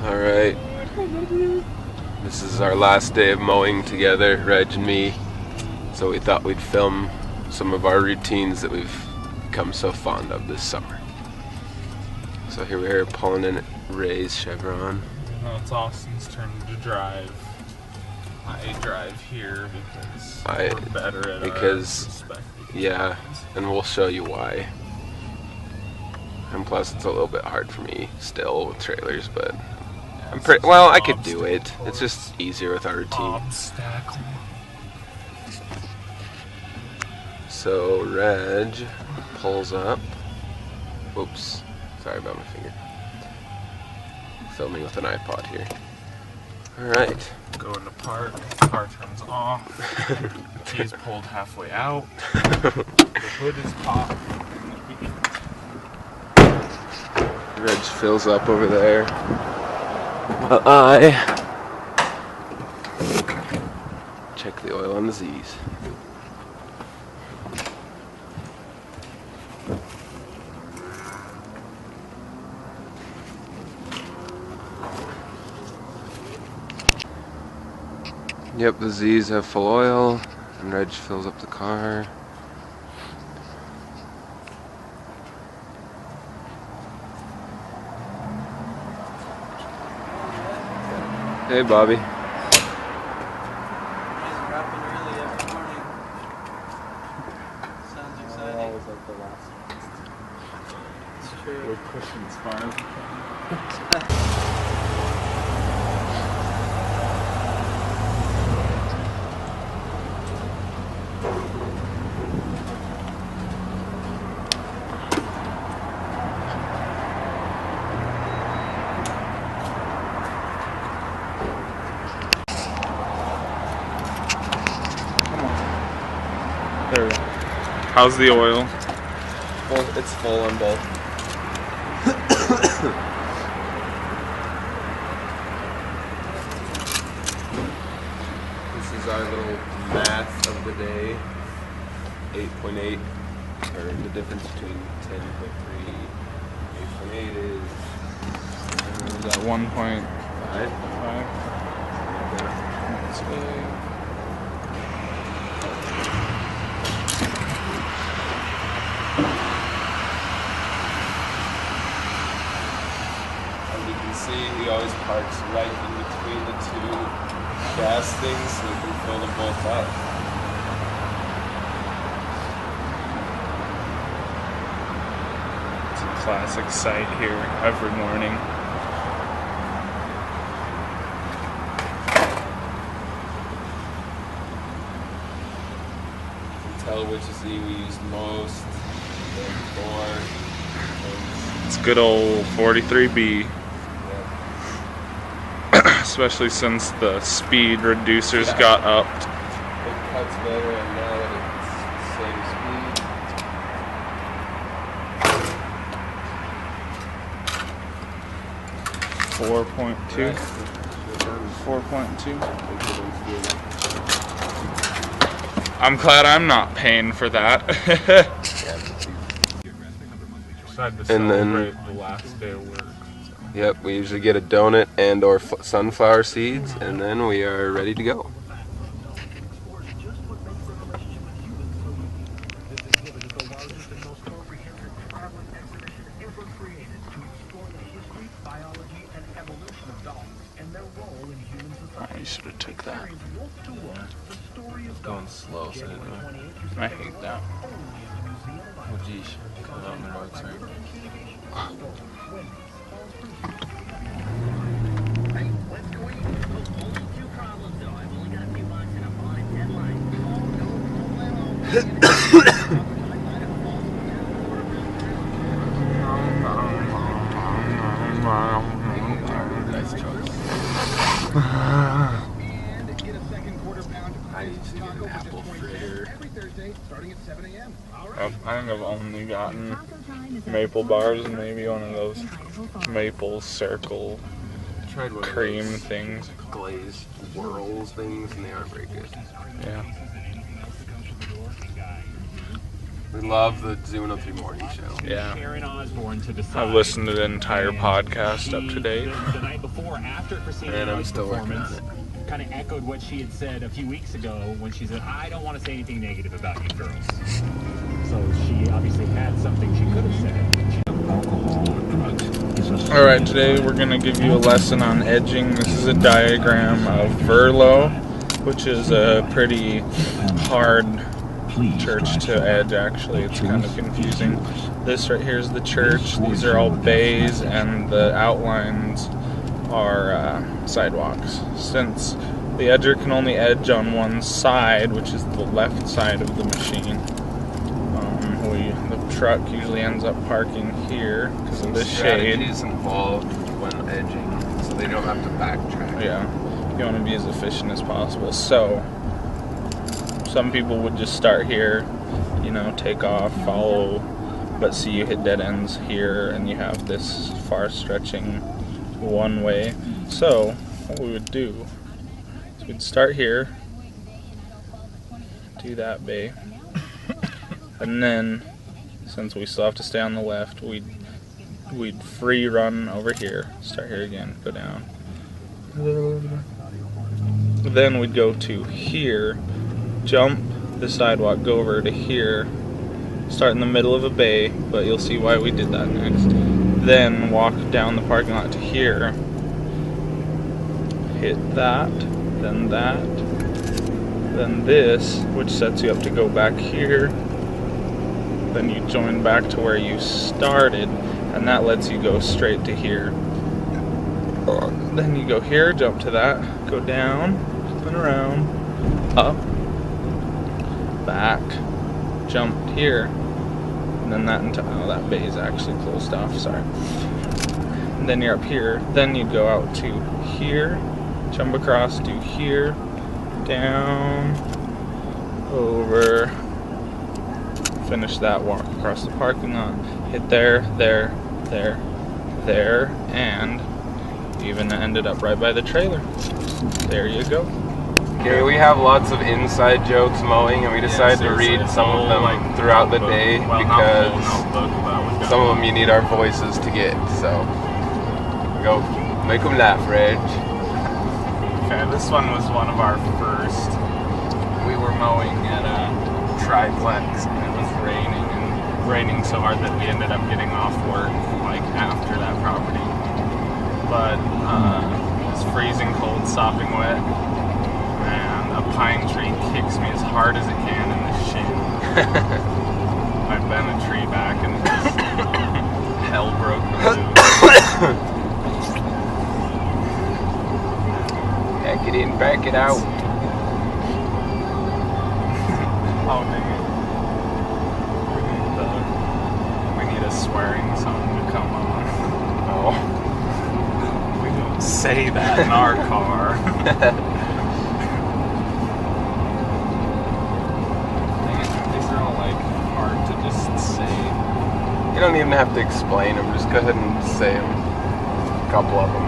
Alright, this is our last day of mowing together, Reg and me, so we thought we'd film some of our routines that we've become so fond of this summer. So here we are pulling in Ray's Chevron. Well, it's Austin's turn to drive. I drive here because we're better at our respective yeah, and we'll show you why. And plus it's a little bit hard for me still with trailers, but I'm pretty well. I could do it. It's just easier with our routine. So Reg pulls up. Oops, sorry about my finger. Filming with an iPod here. All right. Go into park. Car turns off. He's pulled halfway out. The hood is popped. Reg fills up over there. While I check the oil on the Z's. Yep, the Z's have full oil, and Reg fills up the car. Hey, Bobby. He's rapping early every morning. Sounds exciting. Always like the last one. It's true. We're pushing as far as we can. There we go. How's the oil? Well, it's full on both. This is our little math of the day. 8.8, or the difference between 10.3 and 8.8 is Is that 1.5? 5. That's good. See, he always parks right in between the two gas things so we can fill them both up. It's a classic sight here every morning. You can tell which Z we use most, or It's good old 43B. Especially since the speed reducers got upped. It cuts better, and now that it's same speed. 4.2. 4.2. I'm glad I'm not paying for that. And then the last day of work. Yep, we usually get a donut and or sunflower seeds, and then we are ready to go. You should have took that. It's going slow, so I hate that. Oh geez, cut out my road, sorry. Nice choice. I need to get an apple fritter. I think I've only gotten maple bars and maybe one of those maple circle Tried one cream of those things. glazed whirls things, and they aren't very good. Yeah. We love the Zoo 103 morning show. Yeah. I've listened to the entire podcast up to date. before after Christina And I'm Aguilera's still working on performance kind of echoed what she had said a few weeks ago when she said, I don't want to say anything negative about you girls. So she obviously had something she could have said. Alright, today we're going to give you a lesson on edging. This is a diagram of Verlo, which is a pretty hard church to edge, actually. It's kind of confusing. This right here is the church. These are all bays, and the outlines are sidewalks. Since the edger can only edge on one side, which is the left side of the machine, the truck usually ends up parking here because of this shade. Strategies involved when edging, so they don't have to backtrack. Yeah, you want to be as efficient as possible. So some people would just start here, take off, follow, but see you hit dead ends here, and you have this far stretching one way. So what we would do is we'd start here, do that bay, and then since we still have to stay on the left, we'd free run over here, start here again, go down. Then we'd go to here, jump the sidewalk, go over to here, start in the middle of a bay, but you'll see why we did that next. Then walk down the parking lot to here, hit that, then this, which sets you up to go back here. Then you join back to where you started, and that lets you go straight to here. Then you go here, jump to that, go down, spin around, up, back, jump here, and then that bay is actually closed off, sorry. And then you're up here, then you go out to here, jump across to here, down, over, finish that, walk across the parking lot, hit there, and even ended up right by the trailer. There you go. Okay, we have lots of inside jokes mowing, and we decided to read some of them throughout the day because some of them you need our voices to get. So go make them laugh, Reg. Okay, this one was one of our first. We were mowing at a triplex, and it was raining so hard that we ended up getting off work after that property. But it's freezing cold, sopping wet, and a pine tree kicks me as hard as it can in the shin. I bent a tree back and just hell broke loose. Back it in, back it out. Oh, dang it. We need a swearing song to come on. Oh. We don't say that in our car. These are all hard to just say. You don't even have to explain them, just go ahead and say them. A couple of them.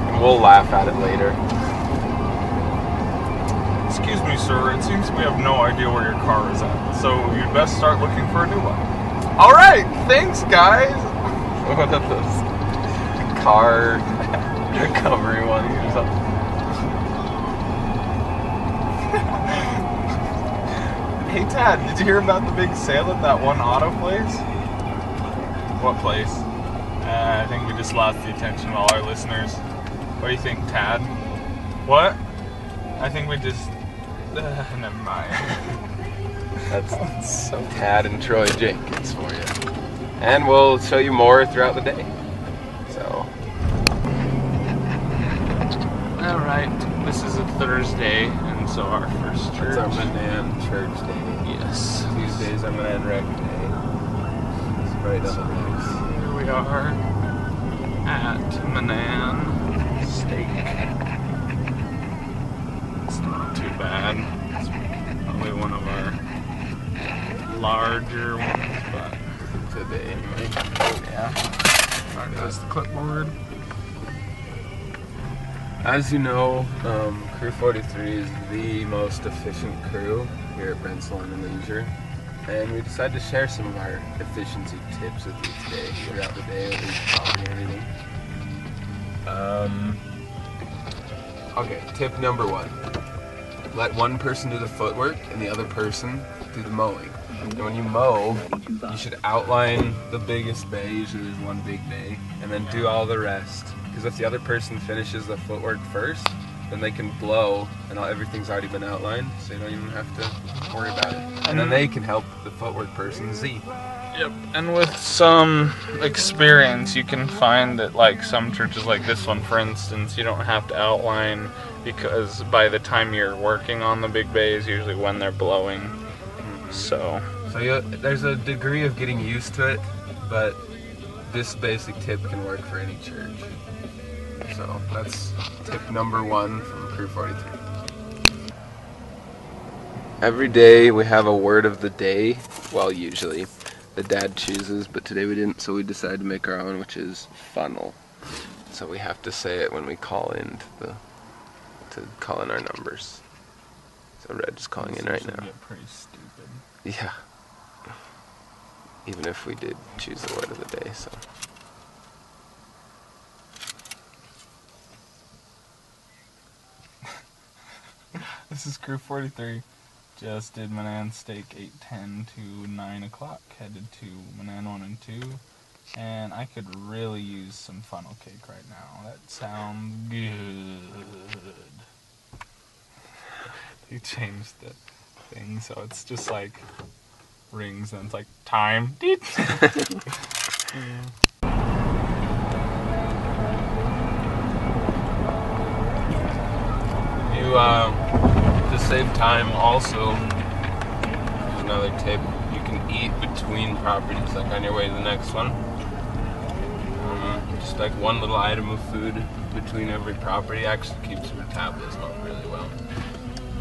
And we'll laugh at it later. Excuse me, sir, it seems we have no idea where your car is at, so you'd best start looking for a new one. Alright, thanks guys! What are those car recovery ones or something? Hey Tad, did you hear about the big sale at that one auto place? What place? I think we just lost the attention of all our listeners. What do you think, Tad? What? I think we just... never mind. That's so Tad and Troy Jenkins for you. And we'll show you more throughout the day. So. Alright, this is a Thursday, and so our first church. It's our Manan church day. Yes. Tuesdays are Manan rec day. It's right up close. Here we are at Manan Steak. It's not too bad. It's probably one of our larger ones, but Today, anyway. yeah. Alright, that's the clipboard. As you know, Crew 43 is the most efficient crew here at Brentsville and Leisure, and we decided to share some of our efficiency tips with you today throughout the day, at least talking and everything. Okay, tip number 1. Let one person do the footwork and the other person do the mowing. And when you mow, you should outline the biggest bay, usually there's one big bay, and then do all the rest. Because if the other person finishes the footwork first, then they can blow and everything's already been outlined, so you don't even have to worry about it. And then they can help the footwork person Z. Yep, and with some experience, you can find that, like, some churches, like this one, for instance, you don't have to outline, because by the time you're working on the big bay is usually when they're blowing. So there's a degree of getting used to it, but this basic tip can work for any church. So that's tip number 1 from Crew 43. Every day we have a word of the day. Well, usually the dad chooses, but today we didn't, so we decided to make our own, which is funnel. So we have to say it when we call in to call in our numbers. So Reg is calling in right now. Get pretty stupid. Yeah. Even if we did choose the word of the day, so. This is Crew 43. Just did Manan Steak 8:10 to 9 o'clock. Headed to Manan 1 and 2. And I could really use some funnel cake right now. That sounds good. You changed the thing so it's just like rings and it's like time. To save time also, here's another tip, you can eat between properties, like on your way to the next one. Just like one little item of food between every property actually keeps your metabolism up really well.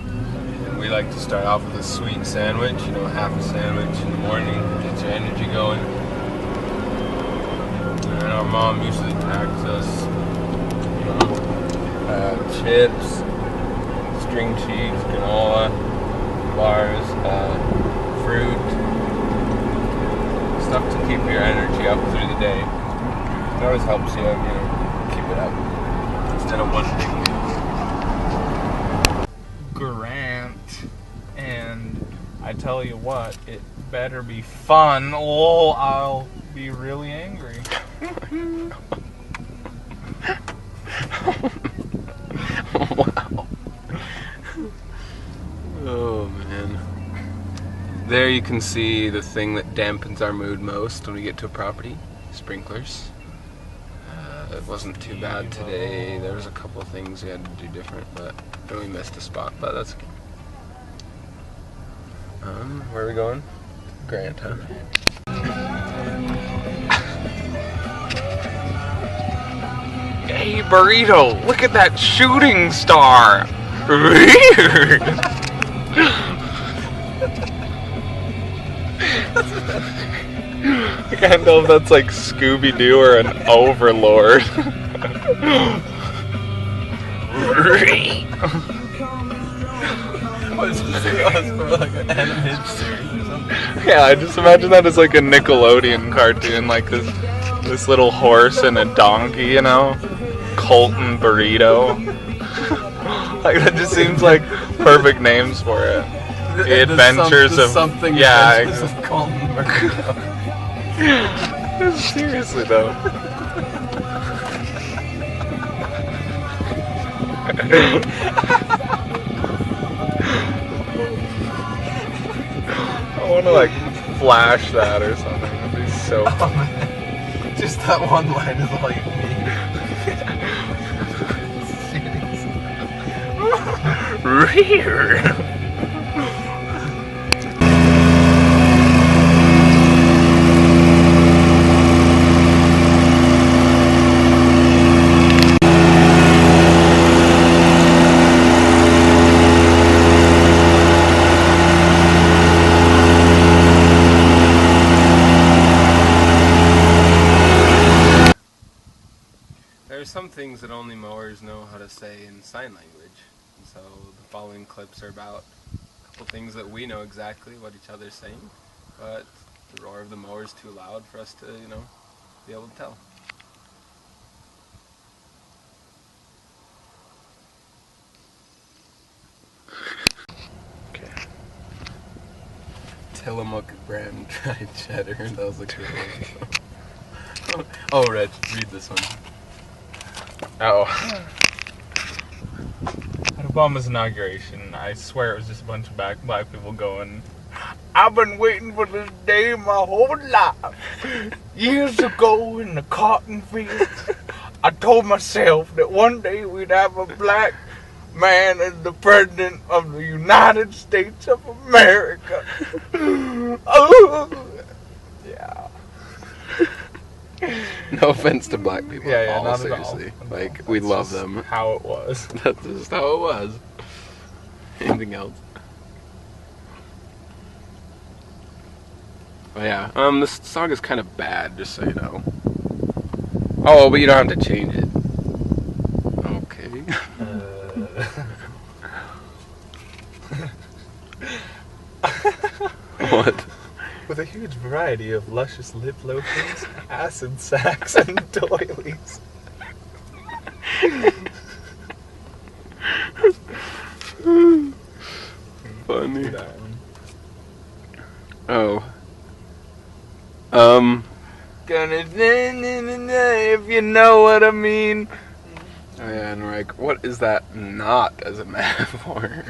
And we like to start off with a sweet sandwich, half a sandwich in the morning, get your energy going. And our mom usually packs us, chips, string cheese, granola, bars, fruit, stuff to keep your energy up through the day. It always helps you, keep it up instead of one big meal. Grant, and I tell you what, it better be fun, or I'll be really angry. Wow. Oh man. There you can see the thing that dampens our mood most when we get to a property. Sprinklers. It wasn't too bad today. There was a couple of things we had to do different, but we missed a spot, but that's okay. Where are we going? Grant, huh? Hey, Burrito, look at that shooting star! I can't tell if that's like Scooby-Doo or an Overlord. Like an animated series or something. Yeah, I just imagine that as like a Nickelodeon cartoon, like this little horse and a donkey, Colton Burrito. Like that just seems like perfect names for it. The Adventures of something. Yeah, Adventures of Colton Burrito. Seriously though. I want to like flash that or something. It'd be so man. Just that one line is all you need. There are some things that only mowers know how to say in sign language. So the following clips are about a couple things that we know exactly what each other's saying, but the roar of the mower is too loud for us to, be able to tell. Tillamook brand dried cheddar. That was a good one. Oh, Reg, read this one. Oh. At Obama's inauguration, I swear it was just a bunch of black people going, I've been waiting for this day my whole life. Years ago in the cotton fields, I told myself that one day we'd have a black man as the president of the United States of America. Oh, yeah. No offense to black people Yeah, at all, not seriously. at all. Like, we love them. How it was. That's just how it was. Anything else? But yeah, this song is kind of bad, just so you know. Oh, but you don't have to change it. Okay. What? With a huge variety of luscious lip lotions, acid sacks, and doilies. Funny. Oh. If you know what I mean. Oh yeah, and we're like, what is that not as a metaphor?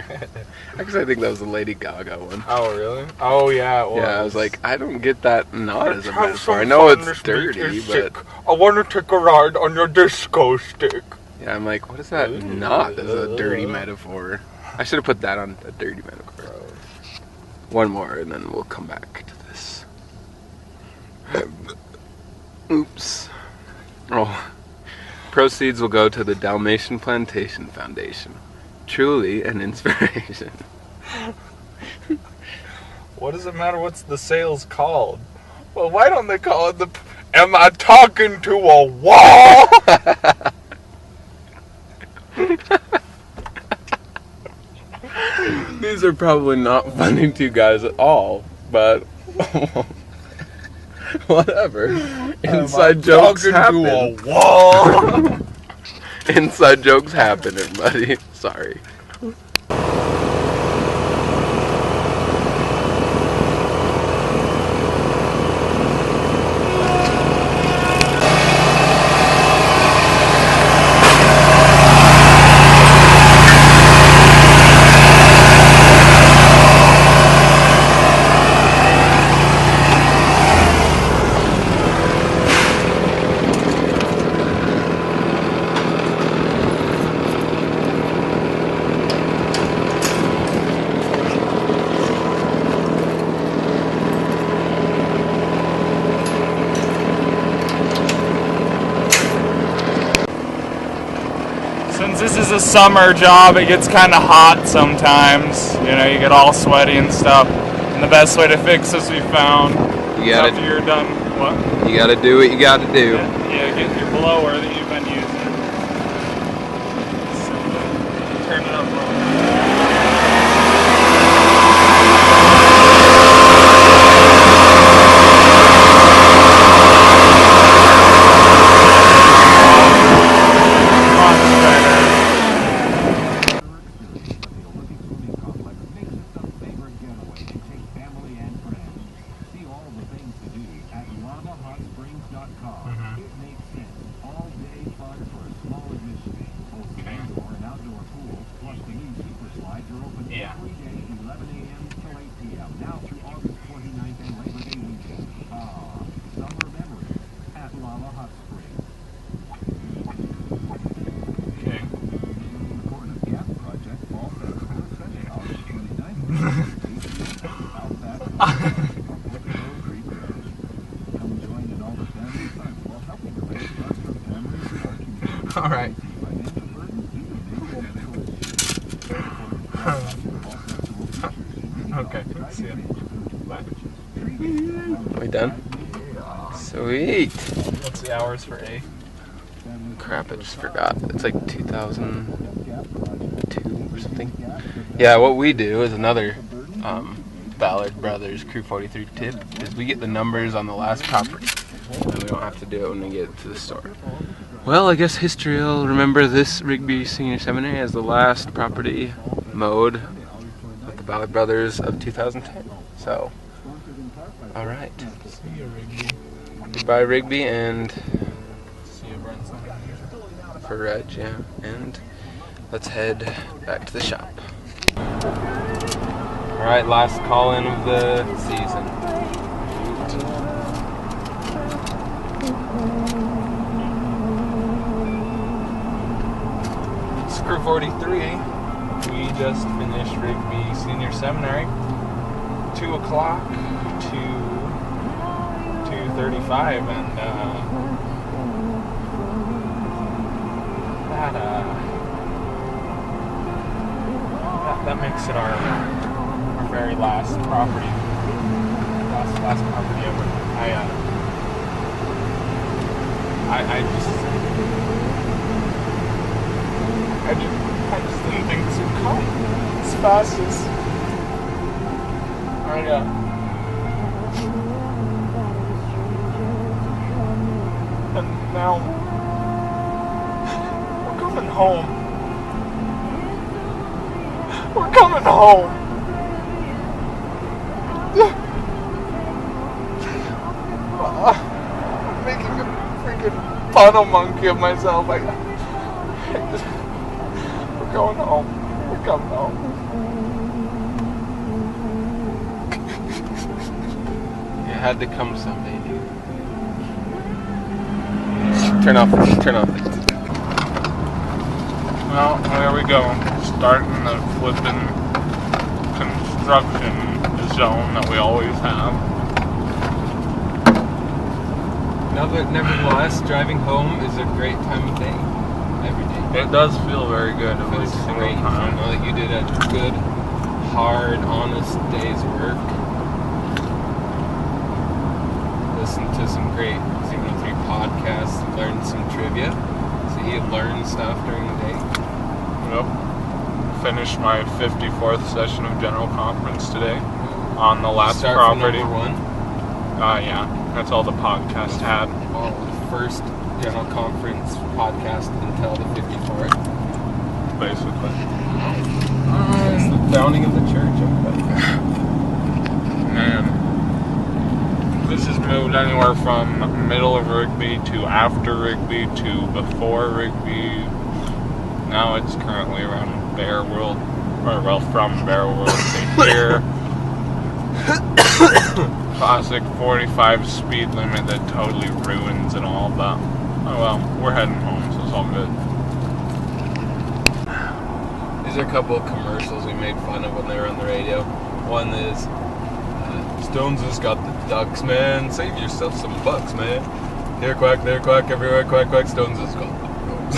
Actually, I think that was a Lady Gaga one. Oh, really? Oh, yeah, it was. Yeah, I was like, I don't get that not as a metaphor. I know it's dirty, but... I want to take a ride on your disco stick. Yeah, I'm like, what is that not as a dirty metaphor? I should have put that on a dirty metaphor. One more, and then we'll come back to this. Oops. Oh. Proceeds will go to the Dalmatian Plantation Foundation. Truly an inspiration. What does it matter what's the sales called? Well, why don't they call it the... Am I talking to a wall? These are probably not funny to you guys at all, but... whatever. Inside jokes happen. To a wall. Inside jokes happen, everybody. Sorry. Since this is a summer job, it gets kind of hot sometimes. You know, you get all sweaty and stuff. And the best way to fix this, we found, You gotta, after you're done, what? you gotta do what you gotta do. Yeah, get your blower that you've been using. Simply turn it up a little. Yeah. Okay. All right. Okay. See ya. Bye. We done? Sweet. What's the hours for A? Crap, I just forgot. It's like 2002 or something. Yeah, what we do is another Ballard Brothers Crew 43 tip is we get the numbers on the last property. And we don't have to do it when we get to the store. Well, I guess history will remember this Rigby Senior Seminary as the last property mowed with the Ballard Brothers of 2010. So, All right. See you, Rigby. Goodbye, Rigby, and See you, Bronson. for Reg, yeah. And let's head back to the shop. All right, last call-in of the season. Screw 43. We just finished Rigby Senior Seminary. 2 o'clock to 2:35, and that makes it our very last property. Last property ever. I just didn't think this would come as fast as and now we're coming home. We're coming home. I'm making a freaking funnel monkey of myself. We're going home. We're coming home. It had to come someday, dude. Turn off. Well, there we go. Starting the flipping construction zone that we always have. Nevertheless, driving home is a great time of day. Every day. It does feel very good every Feels single great. time. You know that you did a good, hard, honest day's work. Listened to some great 03 podcasts, learned some trivia. So you learned stuff during the day. Yep. Finished my 54th session of General Conference today on the last Start property. from number 1. Yeah. That's all the podcast had. Well, the first General Conference podcast until the 54th. Basically. It's the founding of the church, everybody. Man. This has moved anywhere from middle of Rigby to after Rigby to before Rigby. Now it's currently around Bear World, or well, from Bear World to here. Classic 45 speed limit that totally ruins it all, but oh well, we're heading home, so it's all good. These are a couple of commercials we made fun of when they were on the radio. One is, Stones has got the ducks, man. Save yourself some bucks, man. Here quack, there quack, everywhere quack, quack. Stones has got the dogs.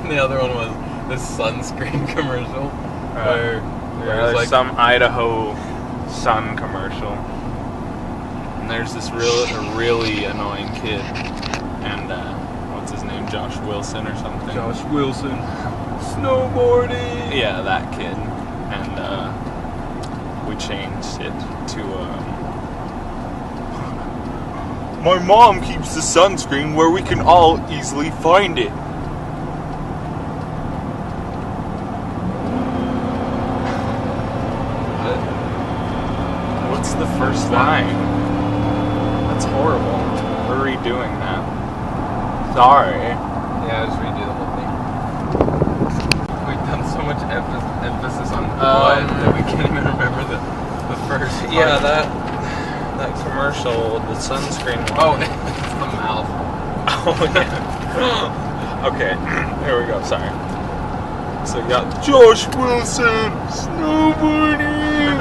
And the other one was this sunscreen commercial. Where There's like some Idaho sun commercial, and there's this really annoying kid, and what's his name, Josh Wilson or something? Josh Wilson, snowboarding. Yeah, that kid, and we changed it to my mom keeps the sunscreen where we can all easily find it. What's the first line? That's horrible. We're redoing that. Sorry. Yeah, just redo the whole thing. We've done so much emphasis on what that we can't even remember the first part. Yeah, that commercial with the sunscreen one. Oh, it's the mouth. Oh, yeah. Okay, here we go, sorry. So we got Josh Wilson, snowboarding.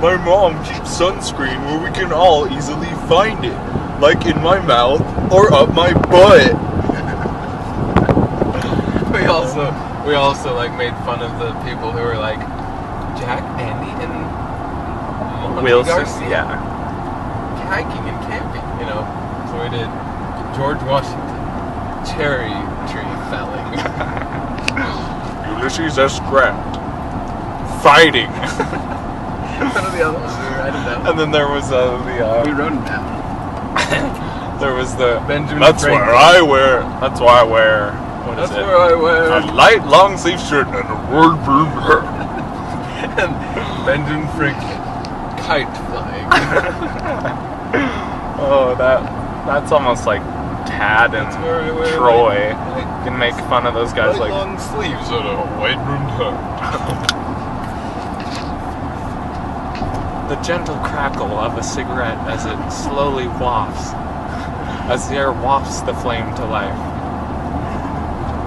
My mom keeps sunscreen where we can all easily find it, like in my mouth or up my butt. We also like made fun of the people who were like Jack, Andy, and Monty Wilson, Garcia. yeah. Hiking and camping, you know. So we did George Washington, cherry tree felling. Ulysses S. Grant, fighting. One of the other ones we were writing down. And then there was We wrote them down. there was the Benjamin That's Franklin. why I wear. What is That's it? where I wear. A light long sleeve shirt and a word broom hat. Benjamin Franklin. Kite flying. Oh, that's almost like Tad and where I wear, Troy. like, You can make fun of those guys like long sleeves on a white rimmed hat. the gentle crackle of a cigarette as it slowly wafts, as the air wafts the flame to life.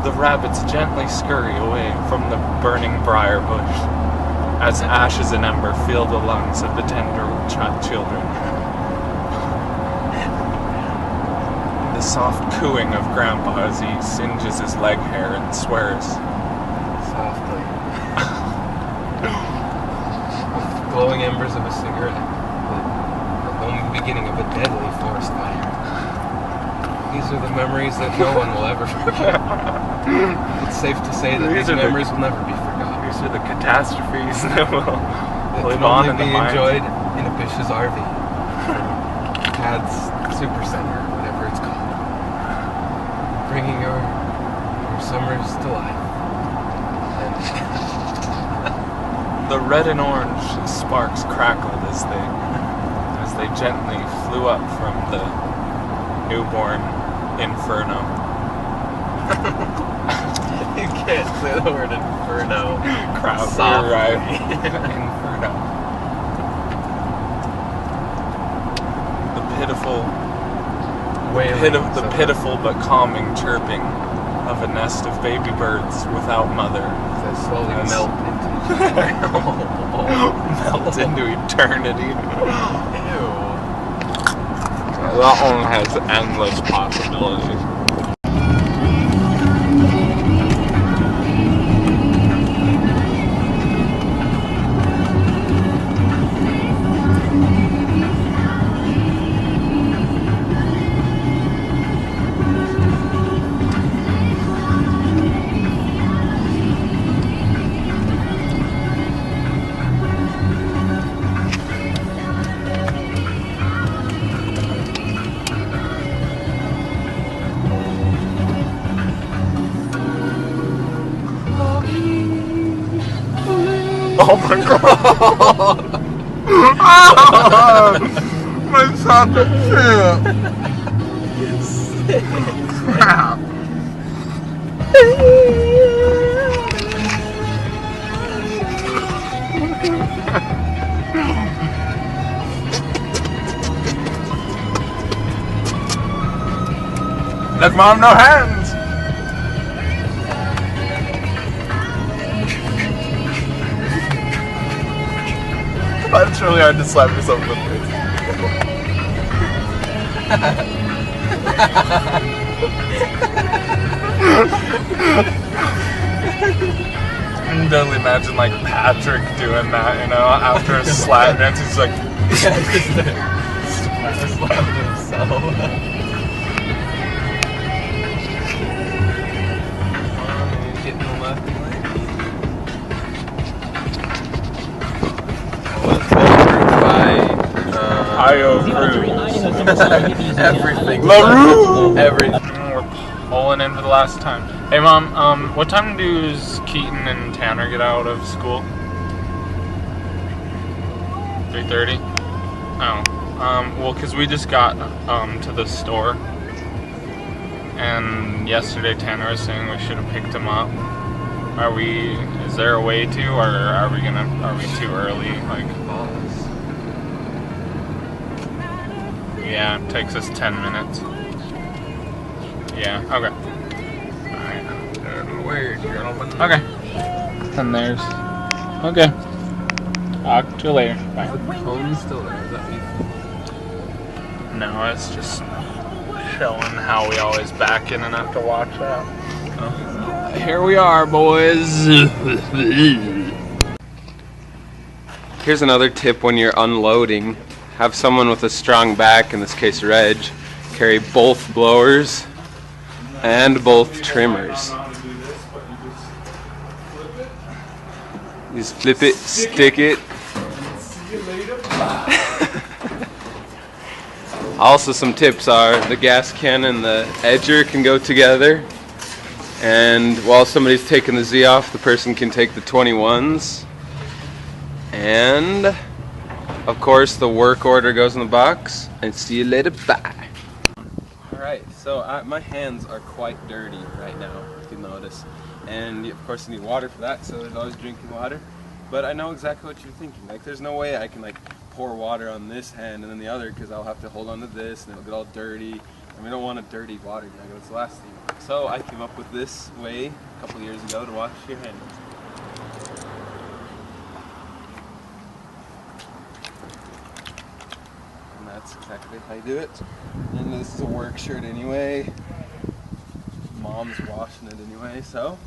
The rabbits gently scurry away from the burning briar bush, as ashes and ember fill the lungs of the tender children. The soft cooing of Grandpa as he singes his leg hair and swears. Softly. Glowing embers of a cigarette. The only beginning of a deadly forest fire. These are the memories that no one will ever forget. It's safe to say that these memories will never be forgotten. These are the catastrophes that will That live can on only in the be mind. enjoyed in a Bish's RV. Tad's Super Center, whatever it's called. Bringing your summers to life. And The red and orange sparks crackled as they gently flew up from the newborn inferno. you can't say the word inferno. Crowd, Softly. right? Inferno. The pitiful but calming chirping of a nest of baby birds without mother. That slowly Yes. melt into Melt into eternity. Ew. That one has endless possibilities. Oh my god! My chocolate chip! Crap! Look, Mom, no hands! It's really hard to slap yourself in the face. I can totally imagine like Patrick doing that, you know, after a slap dance, he's like, Slap himself. Getting the left leg. Io Crew. Everything. LaRue! Everything. We're pulling in for the last time. Hey, Mom, what time does Keaton and Tanner get out of school? 3:30? Oh. Well, because we just got to the store. And yesterday Tanner was saying we should have picked him up. Is there a way to, or are we too early? Like, yeah, it takes us 10 minutes. Yeah, okay. Alright. Weird, gentlemen. Okay. And there's... Okay. Talk to you later. Bye. Phone's still there. Is that me? No, it's just showing how we always back in and have to watch that. Here we are, boys. Here's another tip when you're unloading. Have someone with a strong back, in this case Reg, carry both blowers and both trimmers. You just flip it, stick it. Also, some tips are the gas can and the edger can go together, and while somebody's taking the Z off, the person can take the 21s. And of course the work order goes in the box, and see you later, bye. Alright, so my hands are quite dirty right now, if you notice. And of course you need water for that, so there's always drinking water. But I know exactly what you're thinking. Like, there's no way I can like pour water on this hand and then the other, because I'll have to hold on to this and it'll get all dirty. And we don't want a dirty water jug, that's the last thing. So I came up with this way a couple years ago to wash your hands. And that's exactly how you do it. And this is a work shirt anyway. Mom's washing it anyway, so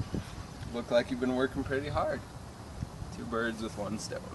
look like you've been working pretty hard. 2 birds with 1 stone.